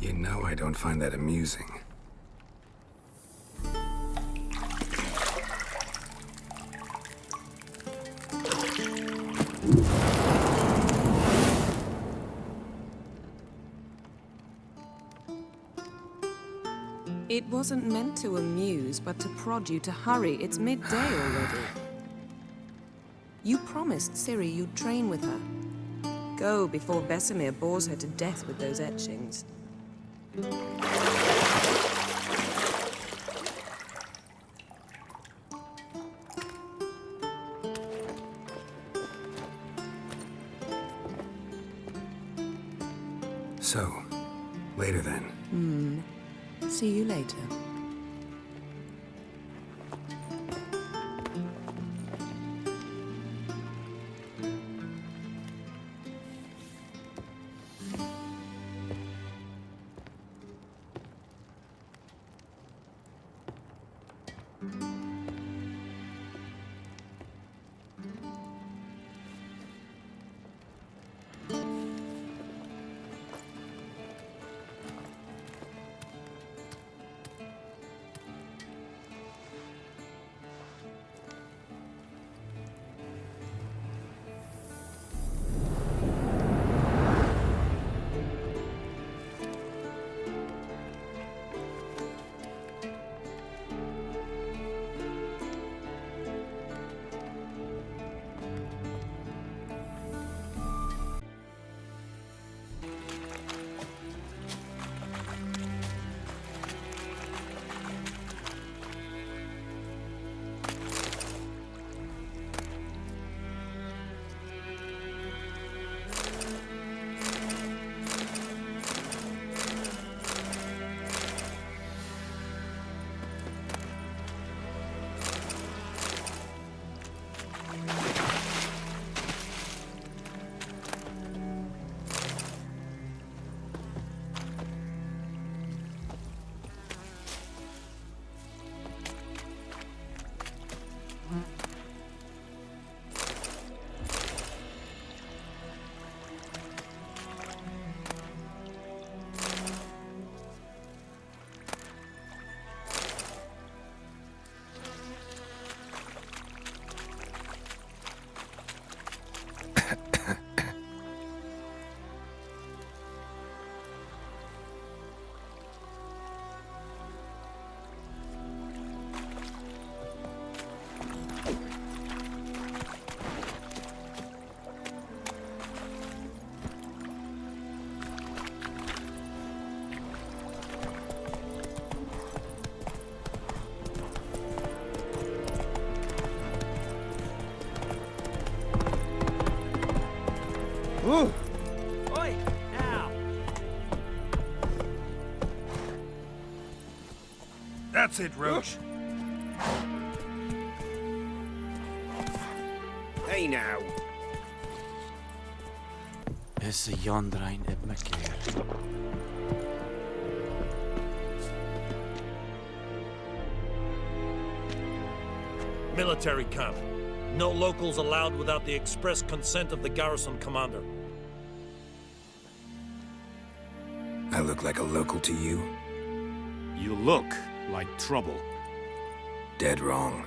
You know I don't find that amusing. It wasn't meant to amuse, but to prod you to hurry. It's midday already. You promised Ciri you'd train with her. Go before Vesemir bores her to death with those etchings. So, later then. See you later. Ooh. Oi, now! That's it, Roach. Hey now! Is a Jondrain ib me keer. Military camp. No locals allowed without the express consent of the garrison commander. I look like a local to you? You look like trouble. Dead wrong.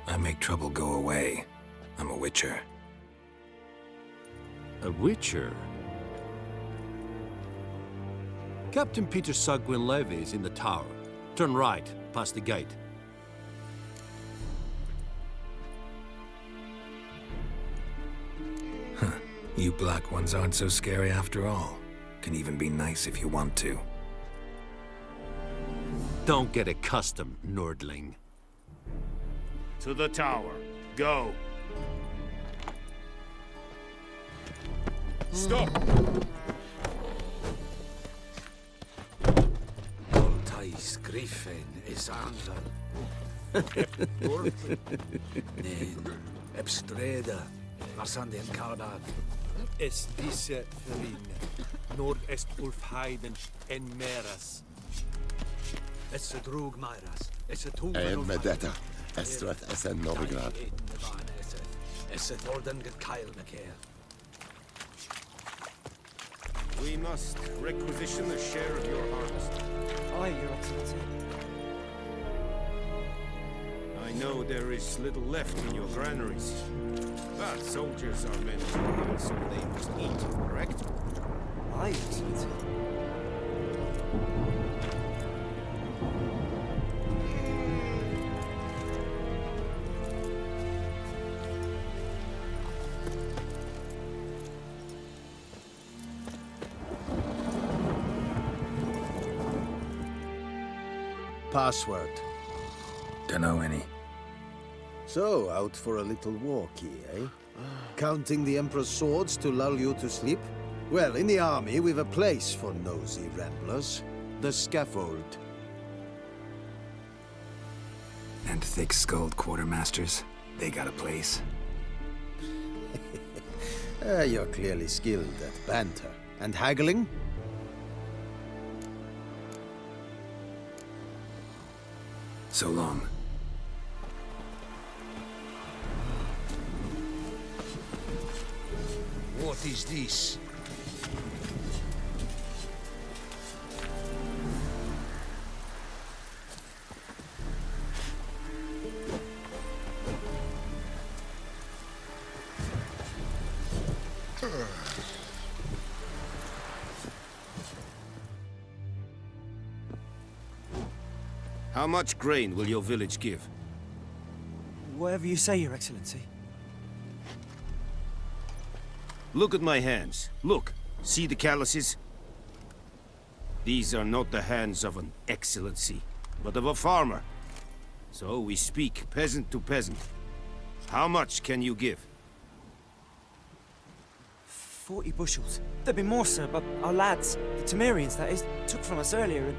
I make trouble go away. I'm a witcher. A witcher? Captain Peter Sagwin Levy is in the tower. Turn right, past the gate. You black ones aren't so scary after all. Can even be nice if you want to. Don't get accustomed, Nordling. To the tower. Go. Stop! Altais Griffin is ander. Nee, Ebstreda, Marsan den Kardad. Es diese Verline. Nord est Ulfheiden en Meras. Es drug Mairas. Es tog Med detta, Estrat SN Novigrad. Es orden get Kyle McCare. We must requisition a share of your harvest. Aye, Your Excellency. I know there is little left in your granaries. But soldiers are meant to eat, so they must eat, correct? Aye, Your Excellency. Password. Dunno any. So, out for a little walkie, eh? Counting the Emperor's swords to lull you to sleep? Well, in the army, we've a place for nosy ramblers. The scaffold. And thick-skulled quartermasters, they got a place. You're clearly skilled at banter. And haggling? So long. What is this? How much grain will your village give? Whatever you say, Your Excellency. Look at my hands. Look. See the calluses? These are not the hands of an excellency, but of a farmer. So we speak peasant to peasant. How much can you give? 40 bushels. There'd be more, sir, but our lads, the Temerians, that is, took from us earlier and...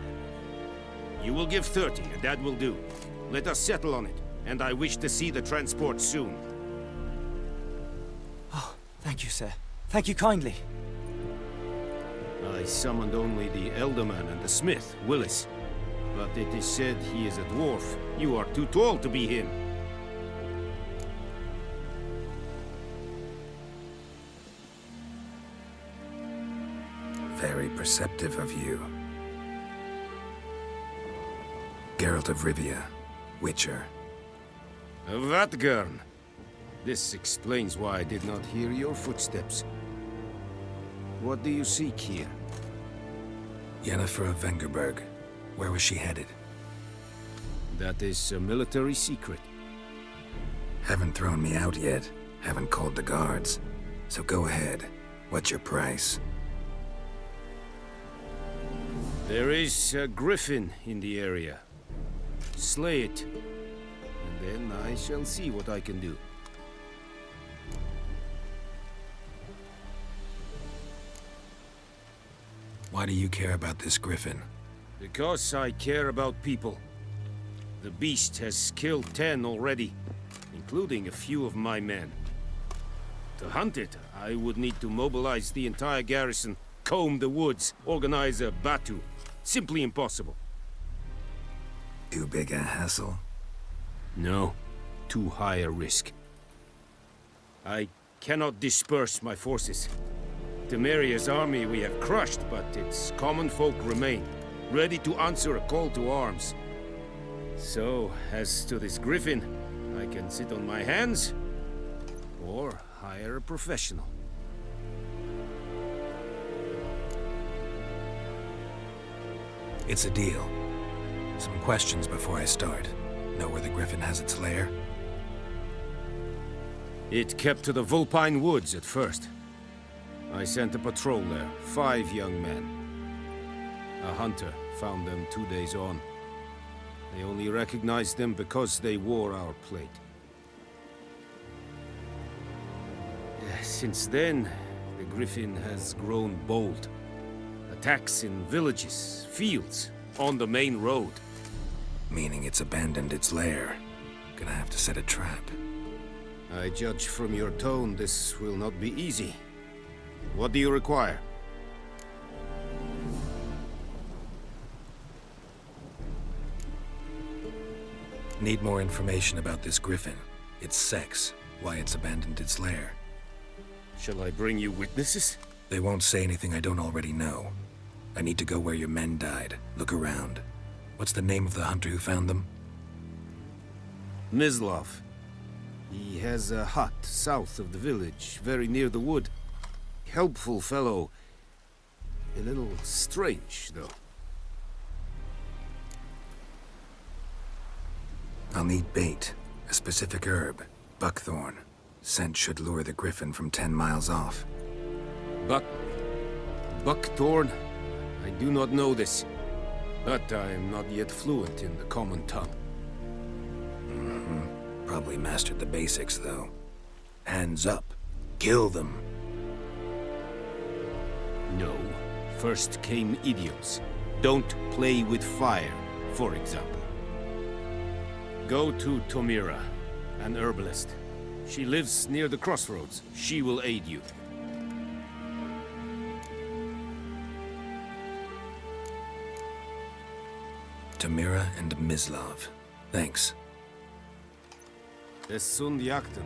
You will give 30, and that will do. Let us settle on it, and I wish to see the transport soon. Oh, thank you, sir. Thank you kindly. I summoned only the Elderman and the smith, Willis. But it is said he is a dwarf. You are too tall to be him. Very perceptive of you. Geralt of Rivia, Witcher. Vatgern. This explains why I did not hear your footsteps. What do you seek here? Yennefer of Vengerberg. Where was she headed? That is a military secret. Haven't thrown me out yet. Haven't called the guards. So go ahead. What's your price? There is a griffin in the area. Slay it, and then I shall see what I can do. Why do you care about this griffin? Because I care about people. The beast has killed 10 already, including a few of my men. To hunt it, I would need to mobilize the entire garrison, comb the woods, organize a batu. Simply impossible. Too big a hassle? No, too high a risk. I cannot disperse my forces. Temeria's army we have crushed, but its common folk remain, ready to answer a call to arms. So, as to this griffin, I can sit on my hands, or hire a professional. It's a deal. Some questions before I start. Know where the griffin has its lair? It kept to the Vulpine Woods at first. I sent a patrol there, 5 young men. A hunter found them 2 days on. They only recognized them because they wore our plate. Since then, the griffin has grown bold. Attacks in villages, fields, on the main road. Meaning it's abandoned its lair. Gonna have to set a trap. I judge from your tone this will not be easy. What do you require? Need more information about this griffin. Its sex, why it's abandoned its lair. Shall I bring you witnesses? They won't say anything I don't already know. I need to go where your men died. Look around. What's the name of the hunter who found them? Mislov. He has a hut south of the village, very near the wood. Helpful fellow. A little strange, though. I'll need bait. A specific herb. Buckthorn. Scent should lure the griffin from 10 miles off. Buckthorn? I do not know this. But I am not yet fluent in the common tongue. Probably mastered the basics, though. Hands up. Kill them. No. First came idioms. Don't play with fire, for example. Go to Tomira, an herbalist. She lives near the crossroads. She will aid you. Tomira and Mislov. Thanks. Es sunt jakten.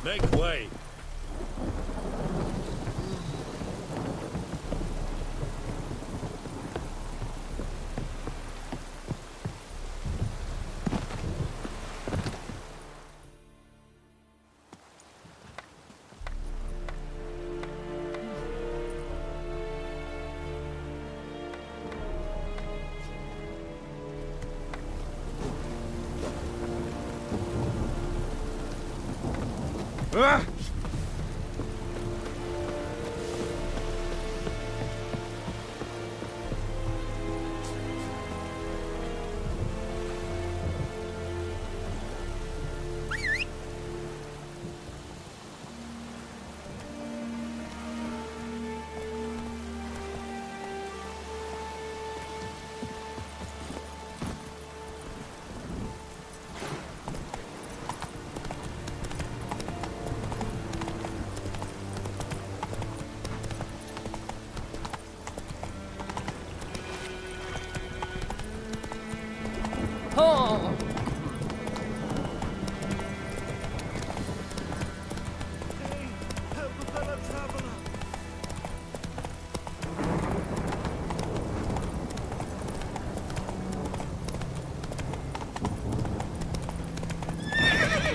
Make way. Ah!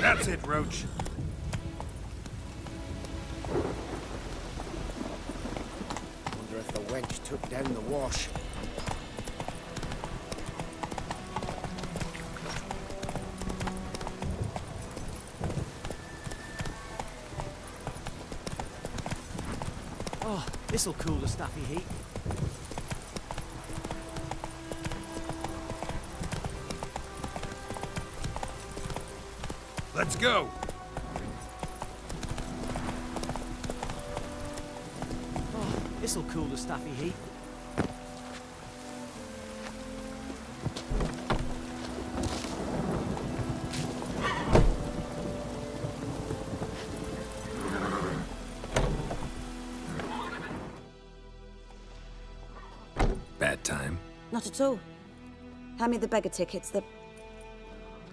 That's it, Roach. Wonder if the wench took down the wash. Oh, this'll cool the stuffy heat. Let's go. Oh, this'll cool the stuffy heat. Bad time? Not at all. Hand me the beggar tickets, the...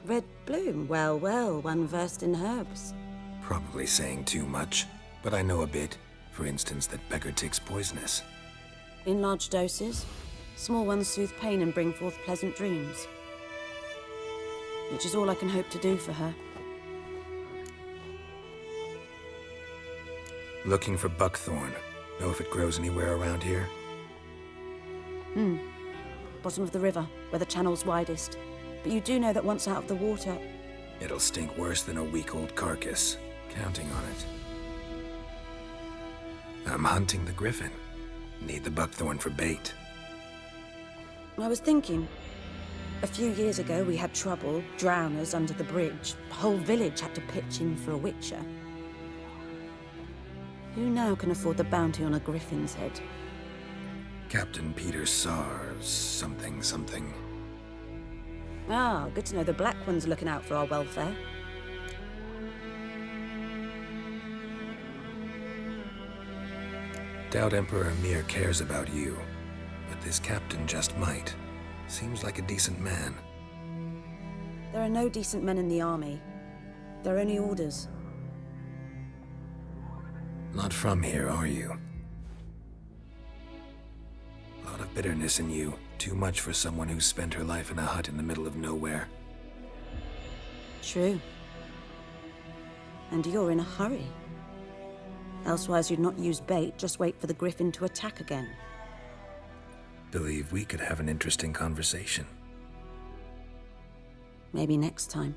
Red bloom. Well, well, one versed in herbs. Probably saying too much, but I know a bit. For instance, that beggar tick's poisonous. In large doses. Small ones soothe pain and bring forth pleasant dreams. Which is all I can hope to do for her. Looking for buckthorn. Know if it grows anywhere around here? Bottom of the river, where the channel's widest. But you do know that once out of the water... It'll stink worse than a week-old carcass. Counting on it. I'm hunting the griffin. Need the buckthorn for bait. I was thinking, a few years ago we had trouble, drowners under the bridge. The whole village had to pitch in for a witcher. Who now can afford the bounty on a griffin's head? Captain Peter Sars, something. Ah, good to know the Black One's looking out for our welfare. Doubt Emperor Mir cares about you, but this captain just might. Seems like a decent man. There are no decent men in the army. They're only orders. Not from here, are you? A lot of bitterness in you. Too much for someone who spent her life in a hut in the middle of nowhere. True. And you're in a hurry. Elsewise you'd not use bait, just wait for the griffin to attack again. Believe we could have an interesting conversation. Maybe next time.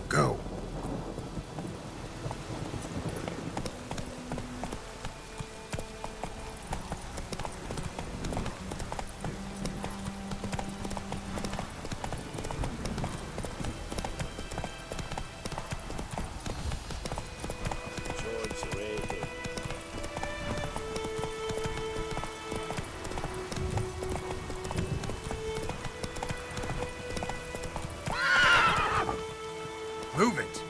Go. Move it!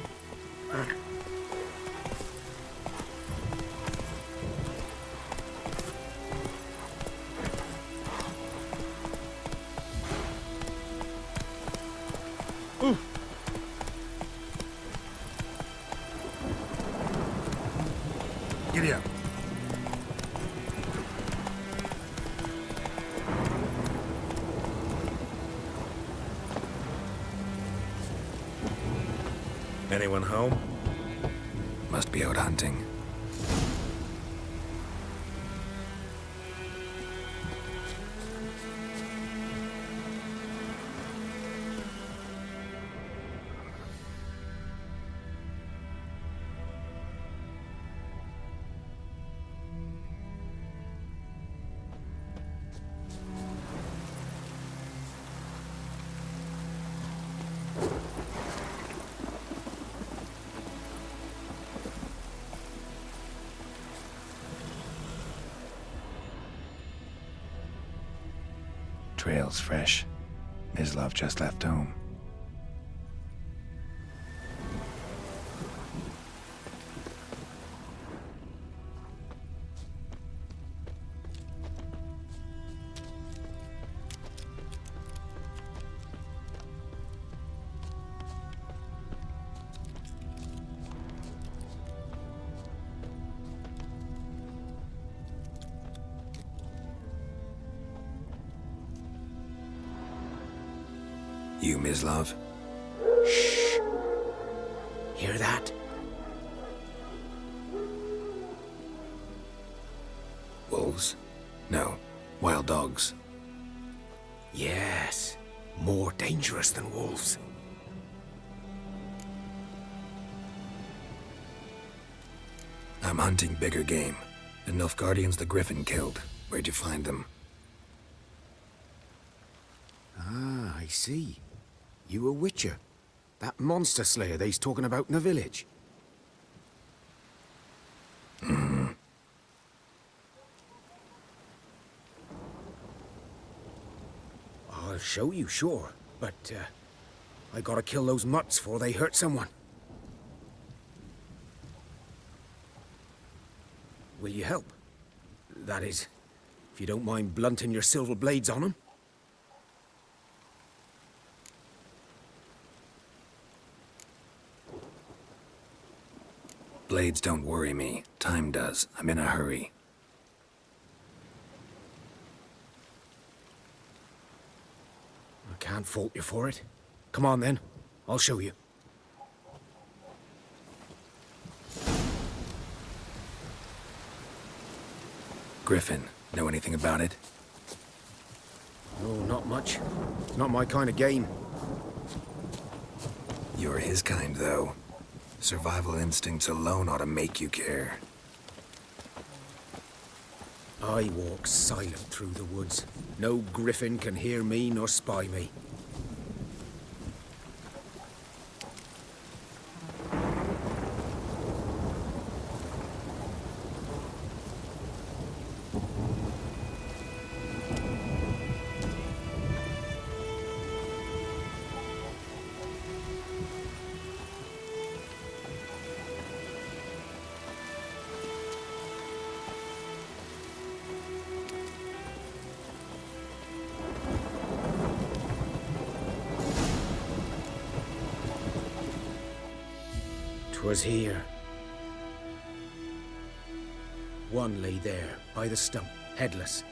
Giddy up. Anyone home? Must be out hunting. Trail's fresh. Mislav just left home. You, Mislav? Shh. Hear that? Wolves? No. Wild dogs. Yes. More dangerous than wolves. I'm hunting bigger game. The Nilfgaardians the Griffin killed. Where'd you find them? Ah, I see. You a witcher. That monster slayer they's talking about in the village. I'll show you, sure. But, I gotta kill those mutts before they hurt someone. Will you help? That is, if you don't mind blunting your silver blades on them. Blades don't worry me. Time does. I'm in a hurry. can't fault you for it. Come on then, I'll show you. Griffin, know anything about it? No, not much. Not my kind of game. You're his kind, though. Survival instincts alone ought to make you care. I walk silent through the woods. No griffin can hear me nor spy me. Was here. One lay there, by the stump, headless.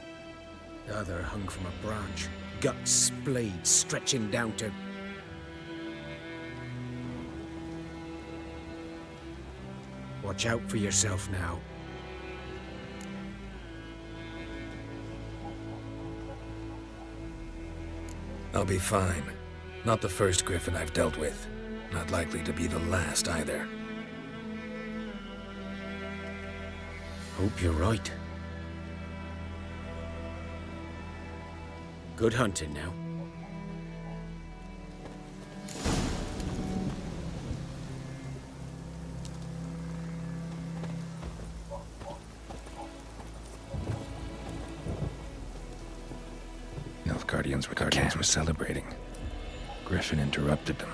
The other hung from a branch, guts splayed, stretching down to... Watch out for yourself now. I'll be fine. Not the first griffin I've dealt with. Not likely to be the last either. Hope you're right. Good hunting now. Nilfgaardians were celebrating. Griffin interrupted them.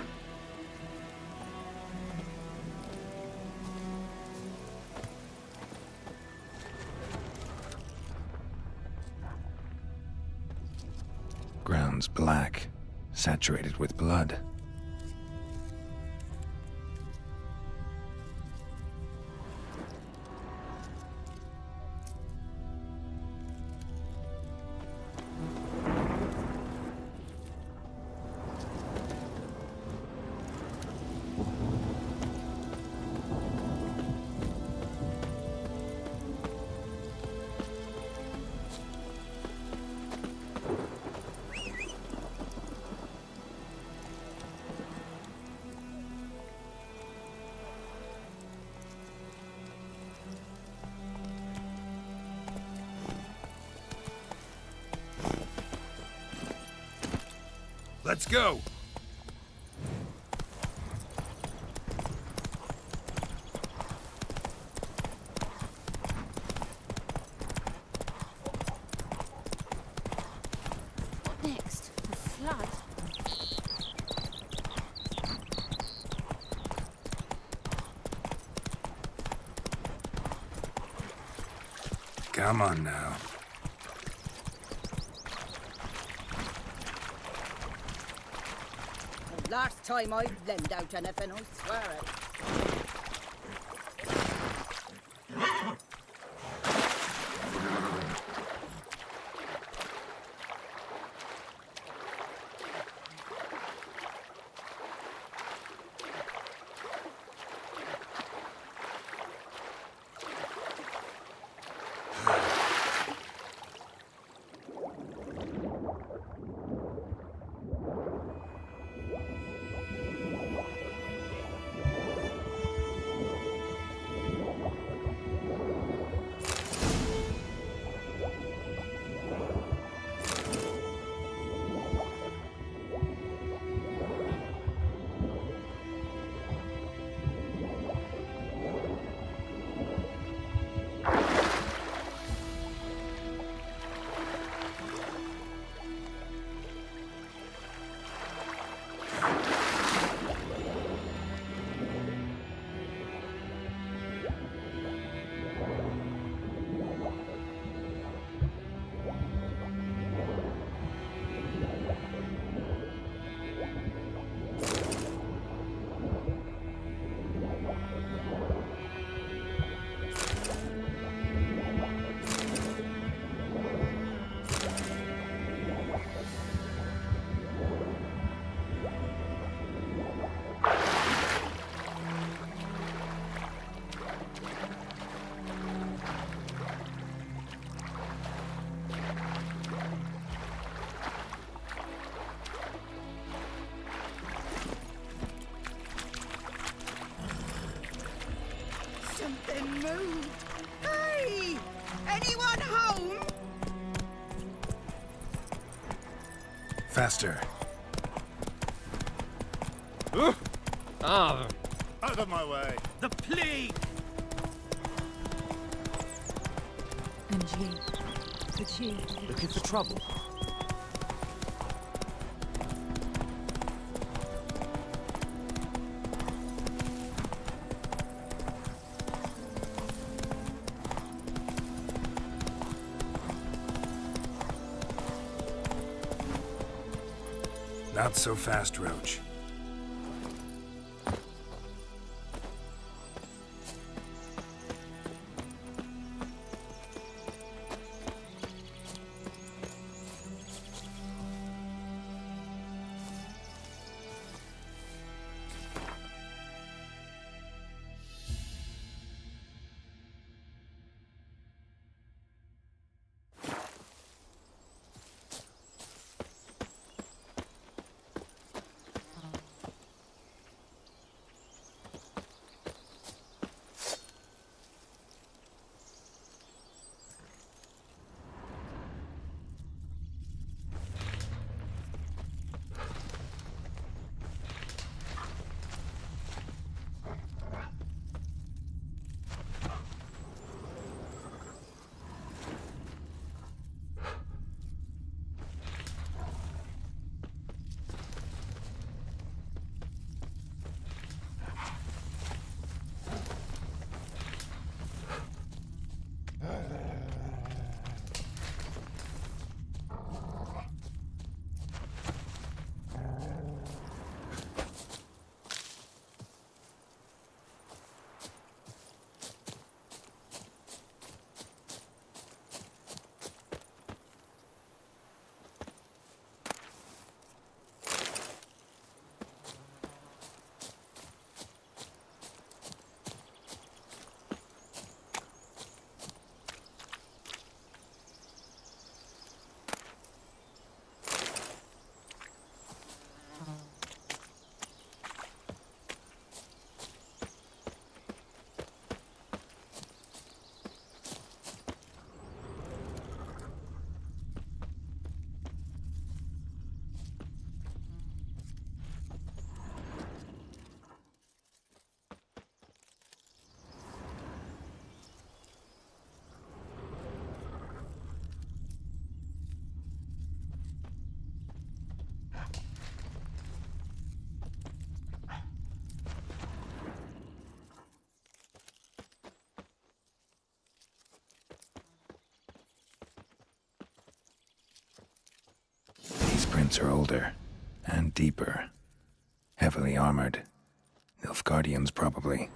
Ground's black, saturated with blood. Let's go! What next? A flood? Come on now. Last time I lend out anything, I swear it. Faster. Ah! Out of my way! The plague! And ye? Could she? Looking for trouble? Not so fast, Roach. These prints are older and deeper. Heavily armored. Nilfgaardians, probably.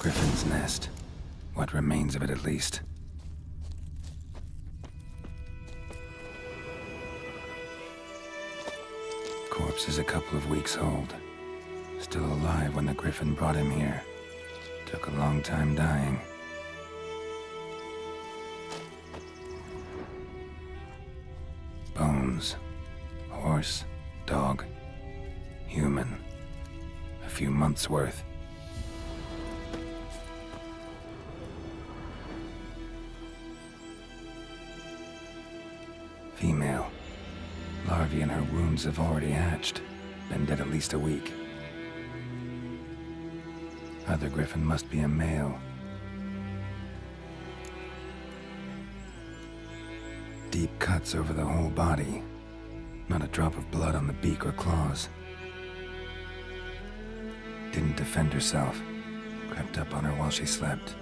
Griffin's nest. What remains of it, at least. Corpse is a couple of weeks old. Still alive when the Griffin brought him here. Took a long time dying. Bones. Horse, dog, human. A few months' worth. Female. Larvae in her wounds have already hatched. Been dead at least a week. Other Griffin must be a male. Deep cuts over the whole body. Not a drop of blood on the beak or claws. Didn't defend herself. Crept up on her while she slept.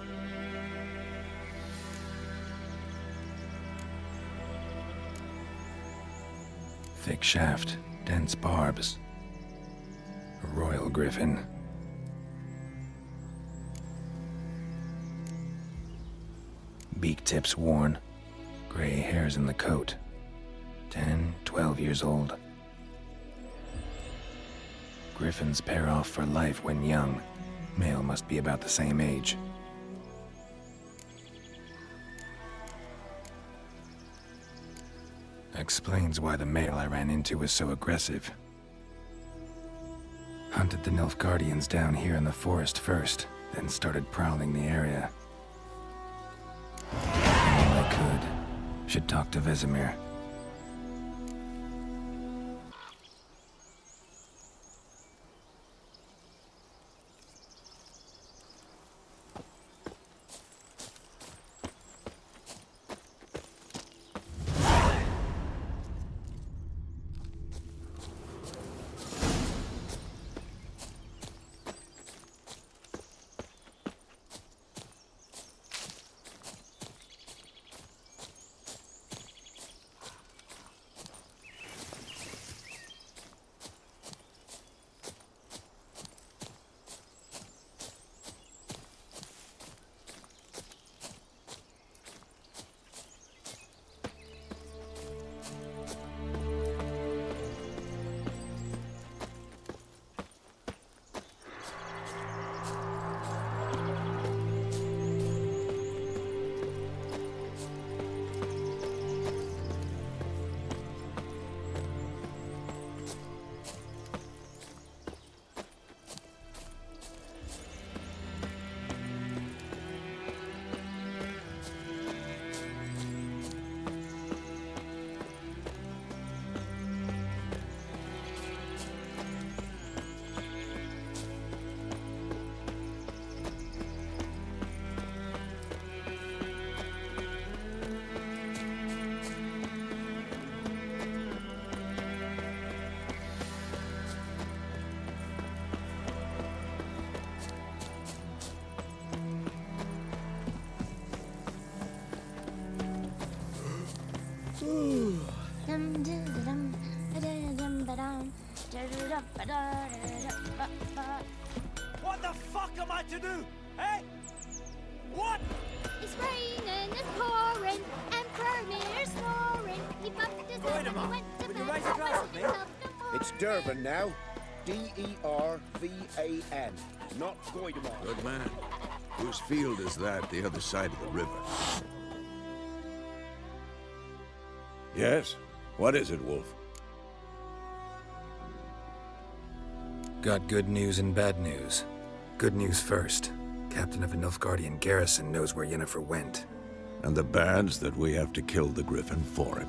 Thick shaft, dense barbs. A royal Griffin. Beak tips worn. Gray hairs in the coat. 10, 12 years old. Griffins pair off for life when young. Male must be about the same age. Explains why the male I ran into was so aggressive. Hunted the Nilfgaardians down here in the forest first, then started prowling the area. All I could. Should talk to Vesemir. What the fuck am I to do? Eh? What? It's raining, it's pouring, and Vermeer's snoring. He bumped his head and he went to Would you bed. raise a glass with me? It's Durban now. D-E-R-V-A-N. Not Goidemar. Good man. Whose field is that, the other side of the river? Yes? What is it, Wolf? Got good news and bad news. Good news first. Captain of a Nilfgaardian garrison knows where Yennefer went. And the bad's that we have to kill the Griffin for him.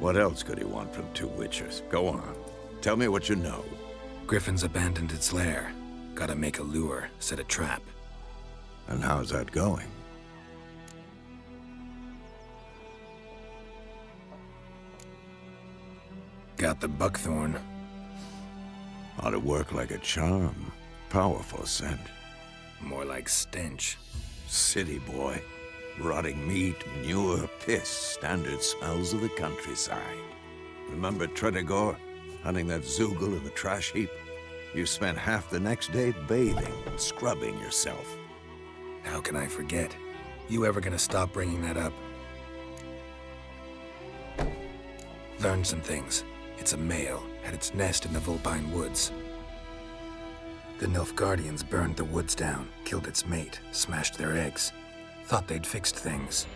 What else could he want from two witchers? Go on. Tell me what you know. Griffin's abandoned its lair. Gotta make a lure, set a trap. And how's that going? Got the buckthorn. Ought to work like a charm. Powerful scent. More like stench. City boy. Rotting meat, manure, piss. Standard smells of the countryside. Remember Tredegor? Hunting that Zoogle in the trash heap? You spent half the next day bathing, scrubbing yourself. How can I forget? You ever gonna stop bringing that up? Learned some things. It's a male, had its nest in the Vulpine Woods. The Nilfgaardians burned the woods down, killed its mate, smashed their eggs. Thought they'd fixed things.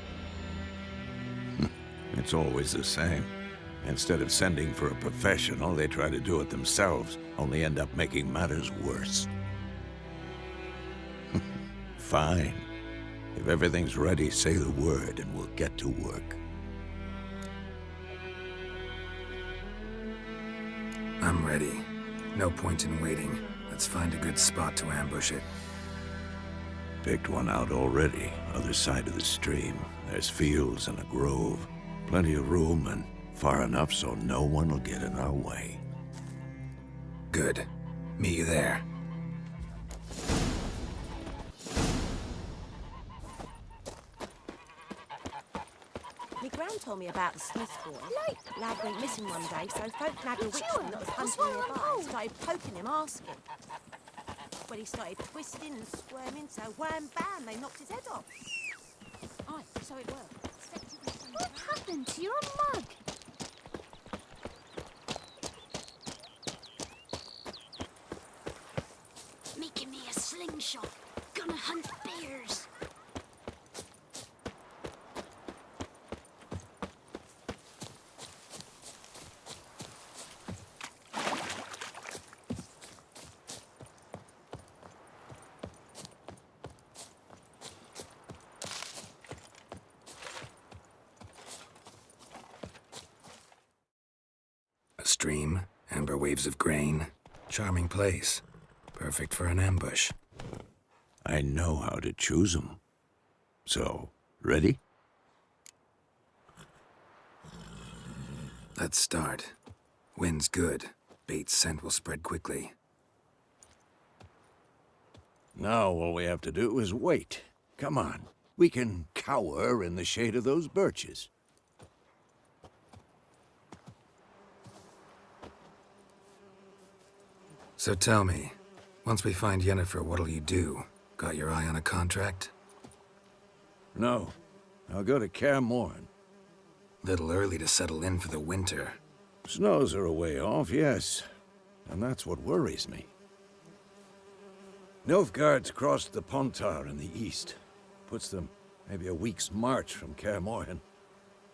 It's always the same. Instead of sending for a professional, they try to do it themselves, only end up making matters worse. Fine. If everything's ready, say the word and we'll get to work. I'm ready. No point in waiting. Let's find a good spot to ambush it. Picked one out already, other side of the stream. There's fields and a grove. Plenty of room and far enough so no one will get in our way. Good. Meet you there. My gran told me about the Smith boy. Lad went missing one day, so folk nagged a witchman that was hunting nearby started poking him, asking. Well, he started twisting and squirming, so wham bam, they knocked his head off. Aye, so it worked. What happened to your mug? Making me a slingshot. Gonna hunt bears. A stream, amber waves of grain. Charming place. Perfect for an ambush. I know how to choose them. So, ready? Let's start. Wind's good. Bait's scent will spread quickly. Now all we have to do is wait. Come on. We can cower in the shade of those birches. So tell me, once we find Yennefer, what'll you do? Got your eye on a contract? No. I'll go to Kaer Morhen. Little early to settle in for the winter. Snows are a way off, yes. And that's what worries me. Nilfgaard's crossed the Pontar in the east. Puts them maybe a week's march from Kaer Morhen.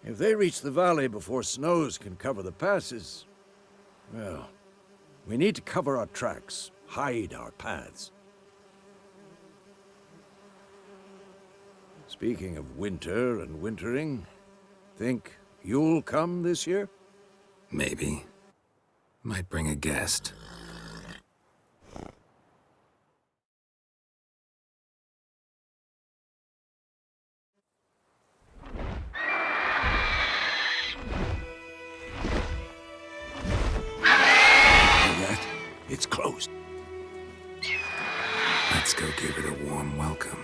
If they reach the valley before snows can cover the passes, well, we need to cover our tracks, hide our paths. Speaking of winter and wintering, think you'll come this year? Maybe. Might bring a guest. It's closed. Let's go give it a warm welcome.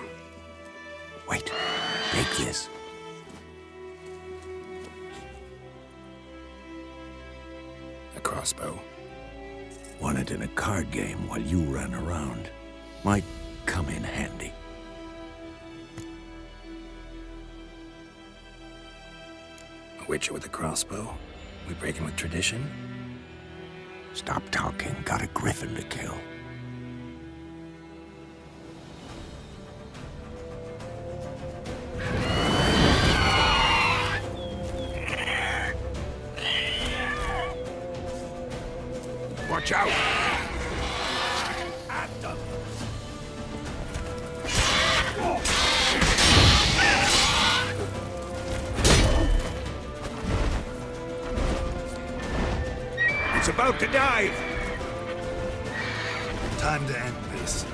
Wait, take this. A crossbow. Won it in a card game while you ran around. Might come in handy. A witcher with a crossbow? We breaking with tradition? Stop talking. Got a griffin to kill. Watch out! It's about to dive! Time to end this.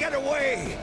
Get away!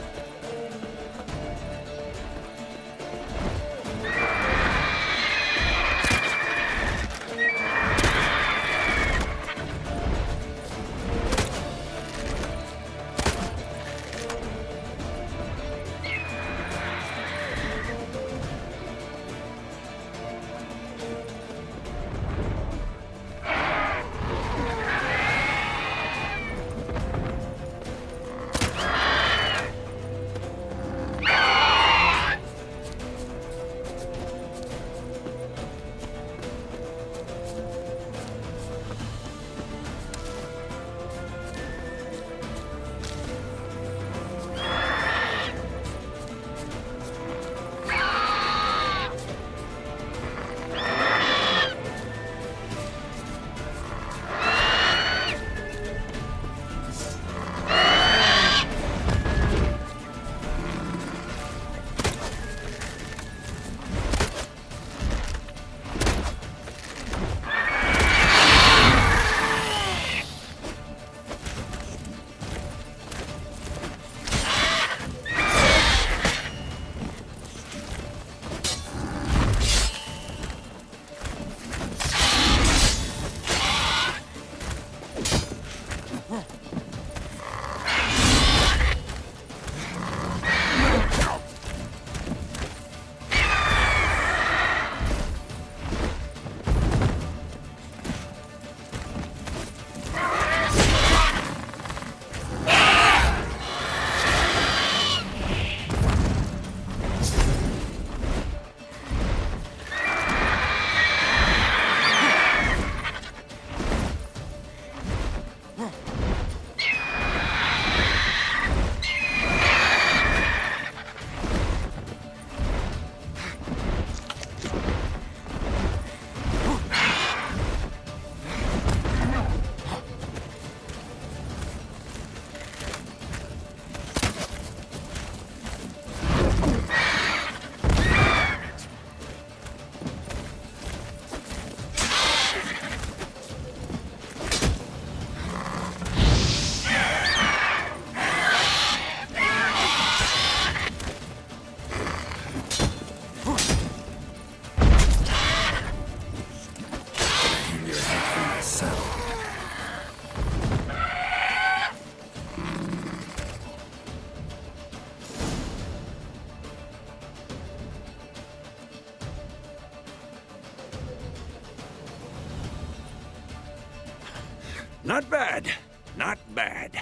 Not bad. Not bad.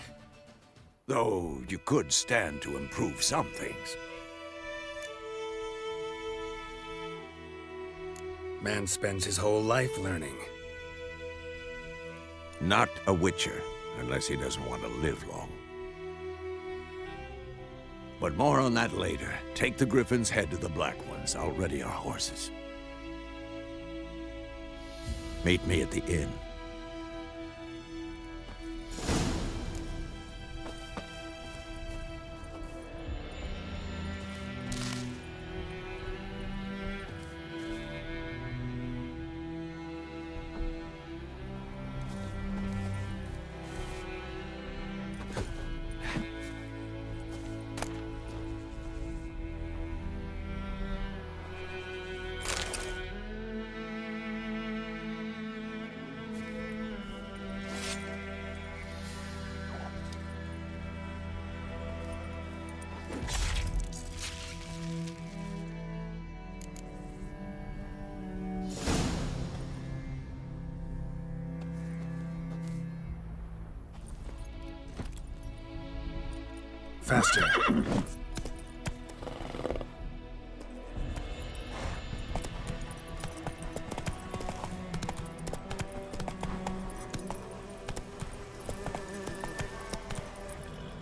Though you could stand to improve some things. Man spends his whole life learning. Not a witcher, unless he doesn't want to live long. But more on that later. Take the Griffin's head to the Black Ones. I'll ready our horses. Meet me at the inn. Faster.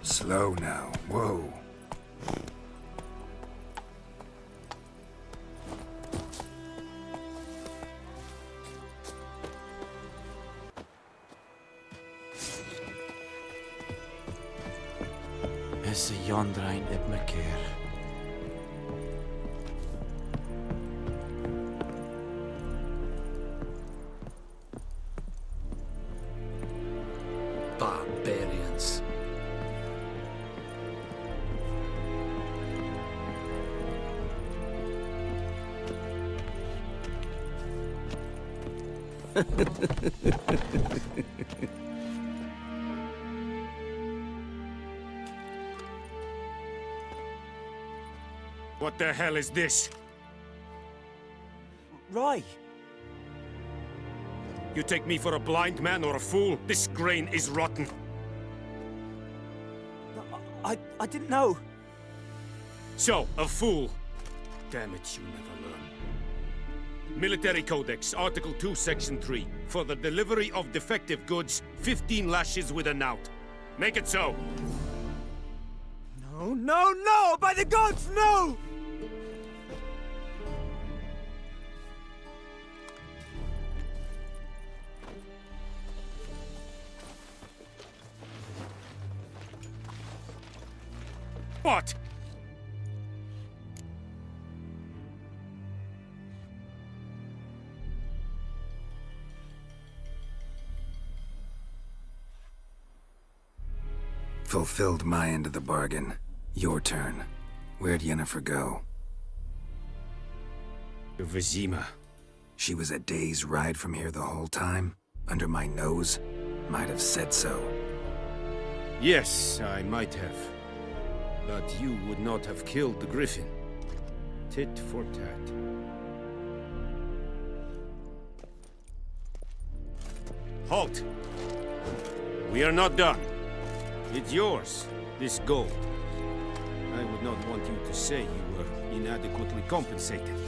Slow now. Whoa. Is yondrain op my keer. Barbarians. What the hell is this? Rye! You take me for a blind man or a fool? This grain is rotten. I didn't know. So, a fool. Damn it, you never learn. Military Codex, Article 2, Section 3. For the delivery of defective goods, 15 lashes with a knout. Make it so. No, no, no! By the gods, no! What? Fulfilled my end of the bargain. Your turn. Where'd Yennefer go? To Vizima. She was a day's ride from here the whole time? Under my nose? Might have said so. Yes, I might have. But you would not have killed the griffin. Tit for tat. Halt! We are not done. It's yours, this gold. I would not want you to say you were inadequately compensated.